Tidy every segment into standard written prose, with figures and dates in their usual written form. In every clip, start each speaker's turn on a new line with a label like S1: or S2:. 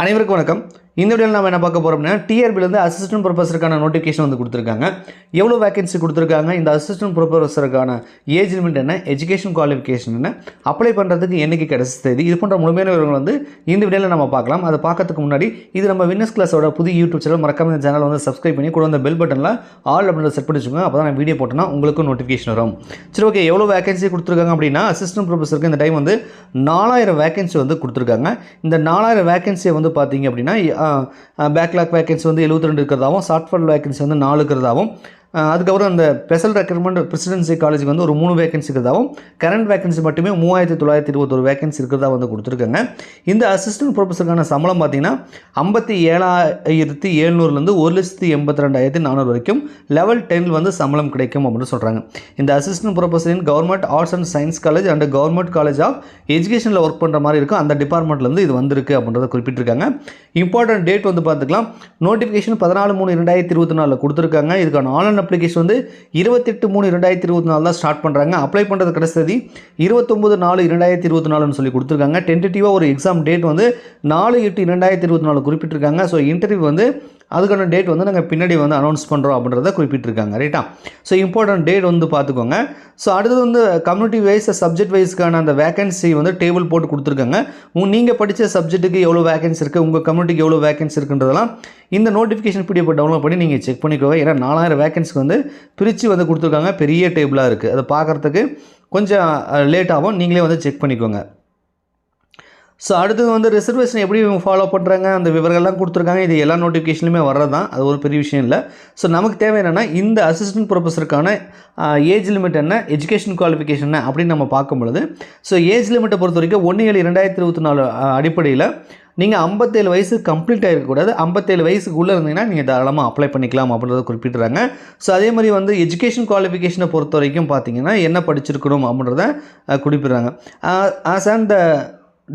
S1: அனைவருக்கும் வணக்கம். இந்த வீடியோவில் நம்ம என்ன பார்க்க போகிறோம்னா டிஆர்பிலேருந்து அசிஸ்டன்ட் ப்ரொஃபஸருக்கான நோட்டிஃபிகேஷன் வந்து கொடுத்துருக்காங்க. எவ்வளோ வேகன்சி கொடுத்துருக்காங்க, இந்த அசிஸ்டன்ட் ப்ரொஃபஸருக்கான ஏஜ் லிமிட் என்ன, எஜுகேஷன் குவாலிஃபிகேஷன் என்ன, அப்ளை பண்ணுறதுக்கு என்றைக்கு கிடைச்ச தேதி, இது போன்ற முழுமையான விவரங்கள் வந்து இந்த வீடியோவில் நம்ம பார்க்கலாம். அதை பார்க்கறதுக்கு முன்னாடி இது நம்ம வின்னர்ஸ் கிளாஸோட புது யூடியூப் சேனல், மறக்காம இந்த சேனல் வந்து சப்ஸ்கிரைப் பண்ணி கூட அந்த பெல் பட்டனில் ஆல் அப்படின்றத செட் பண்ணி வச்சுக்கோங்க. அப்போ தான் நான் வீடியோ போட்டோன்னா உங்களுக்கு நோட்டிஃபிகேஷன் வரும். சரி, ஓகே. எவ்வளோ வேகன்சி கொடுத்துருக்காங்க அப்படின்னா அசிஸ்டன்ட் ப்ரொஃபஸருக்கு இந்த டைம் வந்து 4000 வேகன்சி வந்து கொடுத்துருக்காங்க. இந்த 4000 வேகன்சியை வந்து பார்த்தீங்க அப்படின்னா பேக்லாக் வேகன்சி வந்து 72 இருக்கிறதாவும், ஷார்ட்ஃபால் வேகன்சி வந்து 4 இருக்கிறதாவும், அதுக்கப்புறம் அந்த ஸ்பெஷல் ரெக்ரூட்மெண்ட் பிரசிடென்சி காலேஜுக்கு வந்து ஒரு 3 வேகன்சி இருக்கிறதாவும், கரண்ட் வேகன்சி மட்டுமே 3921 வேகன்சி இருக்கிறதா வந்து கொடுத்துருக்காங்க. இந்த அசிஸ்டன்ட் ப்ரொஃபஸருக்கான சம்பளம் பார்த்தீங்கன்னா 57,700லேருந்து 1,82,400 வரைக்கும் லெவல் 10 வந்து சம்பளம் கிடைக்கும் அப்படின்னு சொல்கிறாங்க. இந்த அசிஸ்டன்ட் ப்ரொஃபஸரின் government arts and science college and government college of எஜுகேஷனில் ஒர்க் பண்ணுற மாதிரி இருக்கும். அந்த டிபார்ட்மெண்ட்லேருந்து இது வந்திருக்கு அப்படின்றத குறிப்பிட்டிருக்காங்க. இம்பார்ட்டன்ட் டேட் வந்து பார்த்துக்கலாம். நோட்டிஃபிகேஷன் 14/3/2024 கொடுத்துருக்காங்க. இதுக்கான ஆன்லைன் அப்ளிகேஷன் வந்து 28/3/2024 தான் ஸ்டார்ட் பண்ணுறாங்க. அப்ளை பண்ணுறது கடைசி தேதி 29/4/2024 சொல்லி கொடுத்துருக்காங்க. டென்டேட்டிவாக ஒரு எக்ஸாம் டேட் வந்து 4/8/2024 குறிப்பிட்டிருக்காங்க. ஸோ இன்டர்வியூ வந்து அதுக்கான டேட் வந்து நாங்கள் பின்னாடி வந்து அனௌன்ஸ் பண்ணுறோம் அப்படின்றத குறிப்பிட்டிருக்காங்க. ரைட்டா? ஸோ இம்பார்ட்டன்ட் டேட் வந்து பார்த்துக்கோங்க. ஸோ அடுத்தது வந்து கம்யூனிட்டி வைஸ் சப்ஜெக்ட் வைஸ்க்கான அந்த வேகன்சி வந்து டேபிள் போட்டு கொடுத்துருக்காங்க. நீங்கள் படித்த சப்ஜெக்ட்டுக்கு எவ்வளோ வேகன்சி இருக்குது, உங்கள் கம்யூனிட்டிக்கு எவ்வளோ வேகன்சி இருக்குன்றதெல்லாம் இந்த நோட்டிஃபிகேஷன் பிடிஎஃப் டவுன்லோட் பண்ணி நீங்கள் செக் பண்ணிக்கோங்க. ஏன்னா 4000 வேகன்சிக்கு வந்து பிரித்து வந்து கொடுத்துருக்காங்க. பெரிய டேபிளாக இருக்குது. அதை பார்க்குறதுக்கு கொஞ்சம் லேட் ஆகும். நீங்களே வந்து செக் பண்ணிக்கோங்க. ஸோ அடுத்தது வந்து ரிசர்வேஷன் எப்படி இவங்க ஃபாலோ பண்ணுறாங்க, அந்த விவரங்கள்லாம் கொடுத்துருக்காங்க. இது எல்லா நோட்டிஃபிகேஷன்லையுமே வர்றது தான், அது ஒரு பெரிய விஷயம் இல்லை. ஸோ நமக்கு தேவை என்னென்னா இந்த அசிஸ்டன்ட் ப்ரொஃபஸருக்கான ஏஜ் லிமிட் என்ன, எஜுகேஷன் குவாலிஃபிகேஷன் என்ன அப்படின்னு நம்ம பார்க்கும் பொழுது, ஸோ ஏஜ் லிமிட்டை பொறுத்த வரைக்கும் 1/7/2024 அடிப்படையில் நீங்கள் 57 வயசு கம்ப்ளீட் ஆகிருக்கக்கூடாது. 57 வயசுக்குள்ளே இருந்தீங்கன்னா நீங்கள் தாராளமாக அப்ளை பண்ணிக்கலாம் அப்படின்றத குறிப்பிட்டுறாங்க. ஸோ அதே மாதிரி வந்து எஜுகேஷன் குவாலிஃபிகேஷனை பொறுத்த வரைக்கும் பார்த்தீங்கன்னா என்ன படிச்சிருக்கணும் அப்படின்றத குறிப்பிடுறாங்க. As and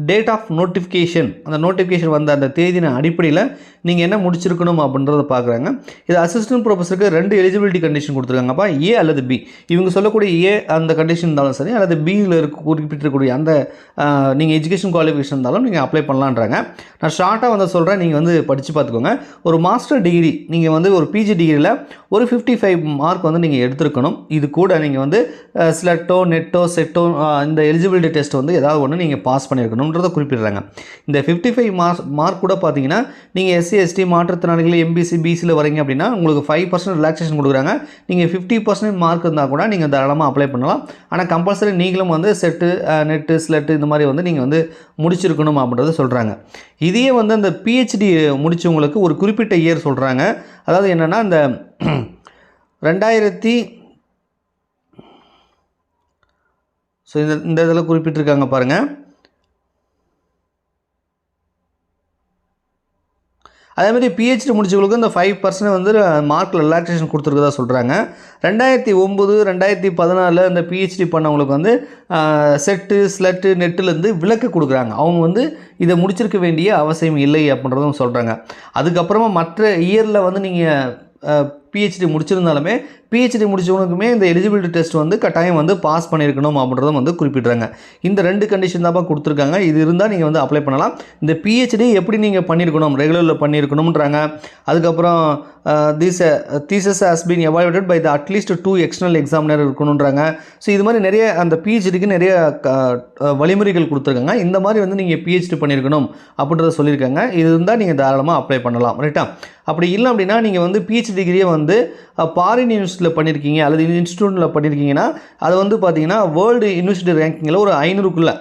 S1: date of notification, அந்த நோட்டிஃபிகேஷன் வந்த அந்த தேதியின் அடிப்படையில் நீங்கள் என்ன முடிச்சிருக்கணும் அப்படின்றத பார்க்குறாங்க. இது அசிஸ்டன்ட் ப்ரொஃபஸருக்கு 2 எலிஜிபிலிட்டி கண்டிஷன் கொடுத்துருக்காங்கப்பா. ஏ அல்லது பி. இவங்க சொல்லக்கூடிய ஏ அந்த கண்டிஷன் இருந்தாலும் சரி, அல்லது பியில் குறிப்பிட்டிருக்கக்கூடிய அந்த நீங்கள் எஜுகேஷன் குவாலிஃபிகேஷன் இருந்தாலும் நீங்கள் அப்ளை பண்ணலான்றாங்க. நான் ஷார்ட்டாக வந்து சொல்கிறேன், நீங்கள் வந்து படித்து பார்த்துக்கோங்க. ஒரு மாஸ்டர் டிகிரி நீங்கள் வந்து ஒரு பிஜி டிகிரியில் ஒரு 55 மார்க் வந்து நீங்கள் எடுத்துருக்கணும். இது கூட நீங்கள் வந்து ஸ்லெட்டோ நெட்டோ செட்டோ இந்த எலிஜிபிலிட்டி டெஸ்ட் வந்து ஏதாவது ஒன்று நீங்கள் பாஸ் பண்ணியிருக்கணுன்றதை குறிப்பிடுறாங்க. இந்த 55 மார்க் கூட பார்த்தீங்கன்னா நீங்கள் எஸ்சி எஸ்டி மாற்றுத்திறனாளிகள் எம்பிசி பிசியில் வரீங்க அப்படின்னா உங்களுக்கு 5% ரிலாக்ஸேஷன் கொடுக்குறாங்க. நீங்கள் 50% மார்க் இருந்தால் கூட நீங்கள் தாராளமாக அப்ளை பண்ணலாம். ஆனால் கம்பல்சரி நீங்களும் வந்து செட்டு நெட்டு ஸ்லெட்டு இந்த மாதிரி வந்து நீங்கள் வந்து முடிச்சிருக்கணும் அப்படின்றத சொல்கிறாங்க. இதையே வந்து அந்த பிஹெச்டி முடித்தவங்களுக்கு ஒரு குறிப்பிட்ட இயர் சொல்கிறாங்க. அதாவது என்னென்னா இந்த 2000 ஸோ இந்த இதில் குறிப்பிட்டிருக்காங்க பாருங்கள். அதேமாதிரி பிஹெச்டி முடிச்சவங்களுக்கு இந்த 5% வந்து மார்க்கில் ரிலாக்ஸேஷன் கொடுத்துருக்கதா சொல்கிறாங்க. 2009 2014 இந்த பிஹெச்டி பண்ணவங்களுக்கு வந்து செட்டு ஸ்லெட்டு நெட்டுலேருந்து விலக்கு கொடுக்குறாங்க. அவங்க வந்து இதை முடிச்சிருக்க வேண்டிய அவசியம் இல்லை அப்படின்றதும் சொல்கிறாங்க. அதுக்கப்புறமா மற்ற இயரில் வந்து நீங்கள் பிஹெச்டி முடிச்சிருந்தாலுமே பிஹெச்டி முடிச்சவனுக்குமே இந்த எலிஜிபிலிட்டி டெஸ்ட் வந்து கட்டாயம் வந்து பாஸ் பண்ணியிருக்கணும் அப்படின்றதும் வந்து குறிப்பிட்றாங்க. இந்த 2 கண்டிஷன் தான் கொடுத்துருக்காங்க. இது இருந்தால் நீங்கள் வந்து அப்ளை பண்ணலாம். இந்த பிஹெச்டி எப்படி நீங்கள் பண்ணியிருக்கணும், ரெகுலரில் பண்ணியிருக்கணும்ன்றாங்க. அதுக்கப்புறம் thesis has been evaluated by the at least 2 external examiner இருக்கணுன்றாங்க. ஸோ இது மாதிரி நிறைய அந்த பிஹெச்டிக்கு நிறைய வழிமுறைகள் கொடுத்துருக்காங்க. இந்த மாதிரி வந்து நீங்கள் பிஹெச்டி பண்ணியிருக்கணும் அப்படின்றத சொல்லியிருக்காங்க. இது இருந்தால் நீங்கள் தாராளமாக அப்ளை பண்ணலாம். ரைட்டா? அப்படி இல்லை அப்படின்னா நீங்கள் வந்து பிஹெச்டி டிகிரியை வந்து ஃபாரின் யூனிவர்சிட்டியில் பண்ணியிருக்கீங்க அல்லது இன்ஸ்டியூட்டில் பண்ணியிருக்கீங்கன்னா அது வந்து பார்த்தீங்கன்னா வேர்ல்டு யூனிவர்சிட்டி ரேங்கிங்கில் ஒரு 500க்குள்ளே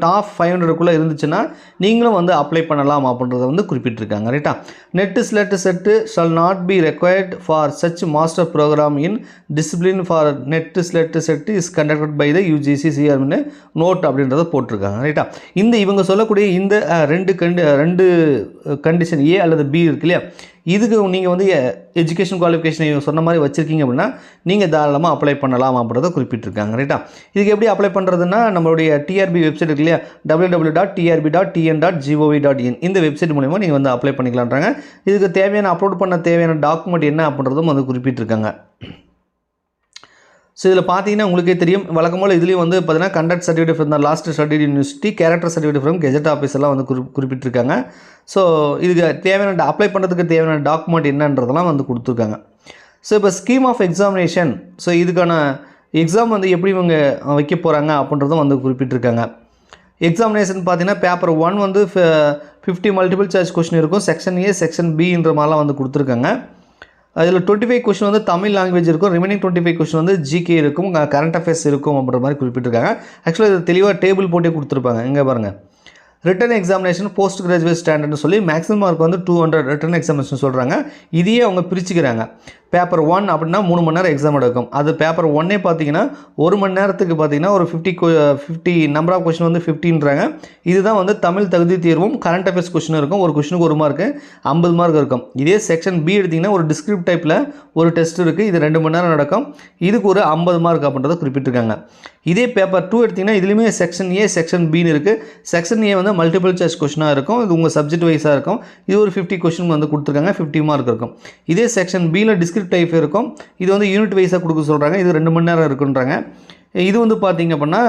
S1: டாப் 500க்குள்ளே இருந்துச்சுன்னா நீங்களும் வந்து அப்ளை பண்ணலாம் அப்படின்றத வந்து குறிப்பிட்டிருக்காங்க. ரைட்டா? NET SLET SET shall not be required for such master program in discipline for NET SLET SET is conducted by the UGC சிஆர்னு நோட் அப்படின்றத போட்டிருக்காங்க. ரைட்டா? இந்த இவங்க சொல்லக்கூடிய இந்த 2 கண்டிஷன் ஏ அல்லது பி இருக்கு இல்லையா, இதுக்கு நீங்கள் வந்து எஜுகேஷன் குவாலிஃபிகேஷன் சொன்ன மாதிரி வச்சுருக்கீங்க அப்படின்னா நீங்கள் தாராளமாக அப்ளை பண்ணலாம் அப்படின்றத குறிப்பிட்டிருக்காங்க. ரைட்டா? இதுக்கு எப்படி அப்ளை பண்ணுறதுன்னா நம்மளுடைய டிஆர்பி வெப்சைட் இருக்கு இல்லையா, www.trb.tn.gov.in இந்த வெப்சைட் மூலிமா நீங்கள் வந்து அப்ளை பண்ணிக்கலான்றாங்க. இதுக்கு தேவையான அப்லோட் பண்ண தேவையான டாக்குமெண்ட் என்ன அப்படின்றதும் வந்து குறிப்பிட்டிருக்காங்க. ஸோ இதில் பார்த்தீங்கன்னா உங்களுக்கே தெரியும் வழக்கம்போல் இதுலேயும் வந்து பார்த்தீங்கன்னா conduct certificate from the last study university, character certificate from gazette office எல்லாம் வந்து குறிப்பிட்டிருக்காங்க. ஸோ இதுக்கு தேவையான அப்ளை பண்ணுறதுக்கு தேவையான டாக்குமெண்ட் என்னன்றதெல்லாம் வந்து கொடுத்துருக்காங்க. ஸோ இப்போ ஸ்கீம் ஆஃப் எக்ஸாமினேஷன், ஸோ இதுக்கான எக்ஸாம் வந்து எப்படி இவங்க வைக்க போகிறாங்க அப்படின்றதும் வந்து குறிப்பிட்டிருக்காங்க. எக்ஸாமினேஷன் பார்த்தீங்கன்னா பேப்பர் 1 வந்து 50 மல்டிபிள் சாய்ஸ் கொஸ்டின் இருக்கும். செக்ஷன் ஏ செக்ஷன் பின்ற மாதிரிலாம் வந்து கொடுத்துருக்காங்க. அதில் 25 கொஸ்டின் வந்து தமிழ் லாங்குவேஜ் இருக்கும். ரிமைனிங் 25 கொஸ்டின் வந்து ஜிகே இருக்கும், கரண்ட் அஃபேர்ஸ் இருக்கும் அப்படின்ற மாதிரி குறிப்பிட்டிருக்காங்க. ஆக்சுவலாக இது தெளிவாக டேபிள் போட்டே கொடுத்துருப்பாங்க. இங்கே பாருங்கள், ரிட்டன் எக்ஸாமினேஷன் போஸ்ட் கிராஜுவேட் ஸ்டாண்டர்ட்னு சொல்லி மேக்ஸிமம் மார்க் வந்து 200 ரிட்டன் எக்ஸாமினேஷன் சொல்கிறாங்க. இதையே அவங்க பிரிச்சுக்கிறாங்க. பேப்பர் 1 அப்படின்னா 3 மணி நேரம் எக்ஸாம் எடுக்கும். அது பேப்பர் 1 பார்த்தீங்கன்னா 1 மணி நேரத்துக்கு பார்த்தீங்கன்னா ஒரு 50 நம்பர் ஆஃப் கொஸ்டின் வந்து 50ன்றாங்க. இதுதான் வந்து தமிழ் தகுதி தேர்வும் கரண்ட் அஃபேர்ஸ் கொஸ்டின் இருக்கும். ஒரு கொஸ்டினுக்கு 1 மார்க்கு 50 மார்க் இருக்கும். இதே செக்ஷன் பி எடுத்திங்கன்னா ஒரு டிஸ்கிரிப்ட் டைப்பில் ஒரு டெஸ்ட் இருக்குது. இது 2 மணி நேரம் நடக்கும். இதுக்கு ஒரு 50 மார்க் அப்படின்றத குறிப்பிட்டிருக்காங்க. இதே பேப்பர் 2 எடுத்திங்கன்னா இதுலேயுமே செக்ஷன் ஏ செக்ஷன் பின்னு இருக்குது. செக்ஷன் ஏ வந்து மல்டிபிள் சாய்ஸ் கொஸ்டினாக இருக்கும். இது உங்கள் சப்ஜெக்ட் வைஸாக இருக்கும். இது ஒரு 50 கொஸ்டின் வந்து கொடுத்துருக்காங்க, 50 மார்க் இருக்கும். இதே செக்ஷன் பியில் டிஸ்கிரிப்ட் டைப் இருக்கும். இது வந்து யூனிட் வைஸாக கொடுக்க சொல்கிறாங்க. இது 2 மணி நேரம் இருக்குன்றாங்க. இது வந்து பார்த்தீங்க அப்படின்னா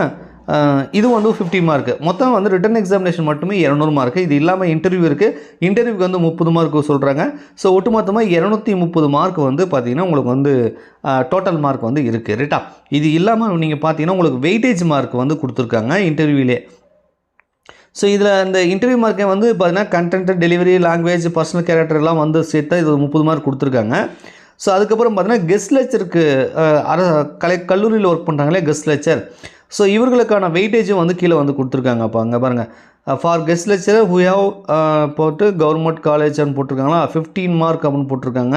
S1: இது வந்து 50 மார்க்கு. மொத்தம் வந்து ரிட்டன் எக்ஸாமினேஷன் மட்டுமே 200 மார்க்கு. இது இல்லாமல் இன்டர்வியூ இருக்குது. இன்டர்வியூக்கு வந்து 30 மார்க்கு சொல்கிறாங்க. ஸோ ஒட்டுமொத்தமாக 230 மார்க் வந்து பார்த்தீங்கன்னா உங்களுக்கு வந்து டோட்டல் மார்க் வந்து இருக்குது. ரைட்டா? இது இல்லாமல் நீங்கள் பார்த்தீங்கன்னா உங்களுக்கு வெயிட்டேஜ் மார்க் வந்து கொடுத்துருக்காங்க இன்டர்வியூலே. ஸோ இதில் இந்த இன்டர்வியூ மார்க்கை வந்து பார்த்தீங்கன்னா content, delivery, language, personal character எல்லாம் வந்து சேர்த்தா இது 30 மார்க் கொடுத்துருக்காங்க. ஸோ அதுக்கப்புறம் பார்த்தீங்கன்னா கெஸ்ட் லெக்சருக்கு கல்லூரியில் ஒர்க் பண்ணுறாங்களே கெஸ்ட் லெக்சர், ஸோ இவர்களுக்கான வெயிட்டேஜும் வந்து கீழே வந்து கொடுத்துருக்காங்க. அப்போ அங்கே பாருங்கள், for guest lecture who have போட்டு கவர்மெண்ட் காலேஜ்னு போட்டிருக்காங்களா 15 மார்க் அப்படின்னு போட்டிருக்காங்க.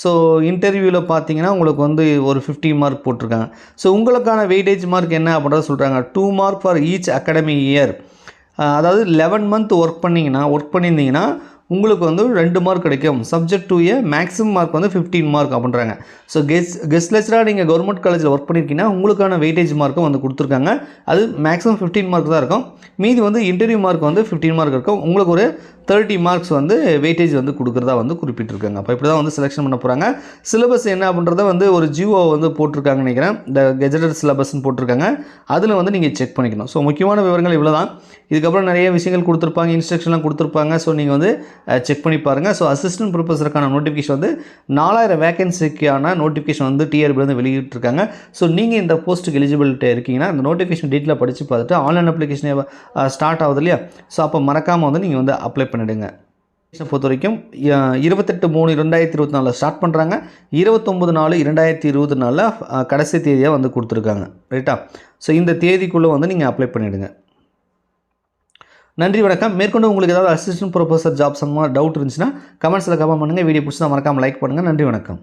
S1: ஸோ இன்டர்வியூவில் பார்த்தீங்கன்னா உங்களுக்கு வந்து ஒரு 50 மார்க் போட்டிருக்காங்க. ஸோ உங்களுக்கான வெயிட்டேஜ் மார்க் என்ன அப்படின்றத சொல்கிறாங்க. 2 mark for each academy year. அதாவது 11 மந்த் ஒர்க் பண்ணியிருந்தீங்கன்னா உங்களுக்கு வந்து 2 மார்க் கிடைக்கும். Subject to A maximum mark வந்து 15 மார்க் அப்படின்றாங்க. ஸோ கெஸ்ட் லெக்சராக நீங்கள் கவர்மெண்ட் காலேஜில் ஒர்க் பண்ணியிருக்கீங்கன்னா உங்களுக்கான வெயிட்டேஜ் மார்க்கும் வந்து கொடுத்துருக்காங்க. அது மேக்ஸிமம் 15 மார்க் தான் இருக்கும். மீதி வந்து இன்டர்வியூ மார்க் வந்து 15 மார்க் இருக்கும். உங்களுக்கு ஒரு 30 மார்க்ஸ் வந்து வெயிட்டேஜ் வந்து கொடுக்குறதா வந்து குறிப்பிட்டிருக்காங்க. அப்போ இப்படி தான் வந்து செலெக்ஷன் பண்ண போகிறாங்க. சிலபஸ் என்ன அப்படின்றத வந்து ஒரு ஜிஓ வந்து போட்டிருக்காங்கன்னு நினைக்கிறேன். இந்த கெஜெட்டட் சிலபஸ்ன்னு போட்டிருக்காங்க. அதில் வந்து நீங்கள் செக் பண்ணிக்கணும். ஸோ முக்கியமான விவரங்கள் இவ்வளோ தான். இதுக்கப்புறம் நிறைய விஷயங்கள் கொடுத்துருப்பாங்க, இன்ஸ்ட்ரக்ஷன்லாம் கொடுத்துருப்பாங்க. ஸோ நீங்கள் வந்து செக் பண்ணி பாருங்கள். ஸோ அசிஸ்டன்ட் ப்ரொஃபஸருக்கான நோட்டிஃபிகேஷன் வந்து 4000 வேகன்சிக்கான நோட்டிஃபிகேஷன் வந்து டிஆர்பி வந்து வெளியிட்டிருக்காங்க. ஸோ நீங்கள் இந்த போஸ்ட்டுக்கு எலிஜிபிலிட்டி இருக்கீங்கன்னா அந்த நோட்டிஃபிகேஷன் டீட்டெயிலாக படித்து பார்த்துட்டு ஆன்லைன் அப்ளிகேஷனே ஸ்டார்ட் ஆகுது இல்லையா, ஸோ அப்போ மறக்காமல் வந்து நீங்கள் வந்து அப்ளை பண்ணிவிடுங்க. பொறுத்த வரைக்கும் 28/3/2024 ஸ்டார்ட் பண்ணுறாங்க. 29/4/2024 கடைசி தேதியாக வந்து கொடுத்துருக்காங்க. ரைட்டா? ஸோ இந்த தேதிக்குள்ளே வந்து நீங்கள் அப்ளை பண்ணிவிடுங்க. நன்றி, வணக்கம். மேற்கொண்டு உங்களுக்கு ஏதாவது அசிஸ்டன்ட் ப்ரொஃபஸர் ஜாப் சம்பந்தமாக டவுட் இருந்துச்சுன்னா கமெண்ட்ஸில் கமெண்ட் பண்ணுங்கள். வீடியோ பிடிச்சா மறக்காமல் லைக் பண்ணுங்கள். நன்றி, வணக்கம்.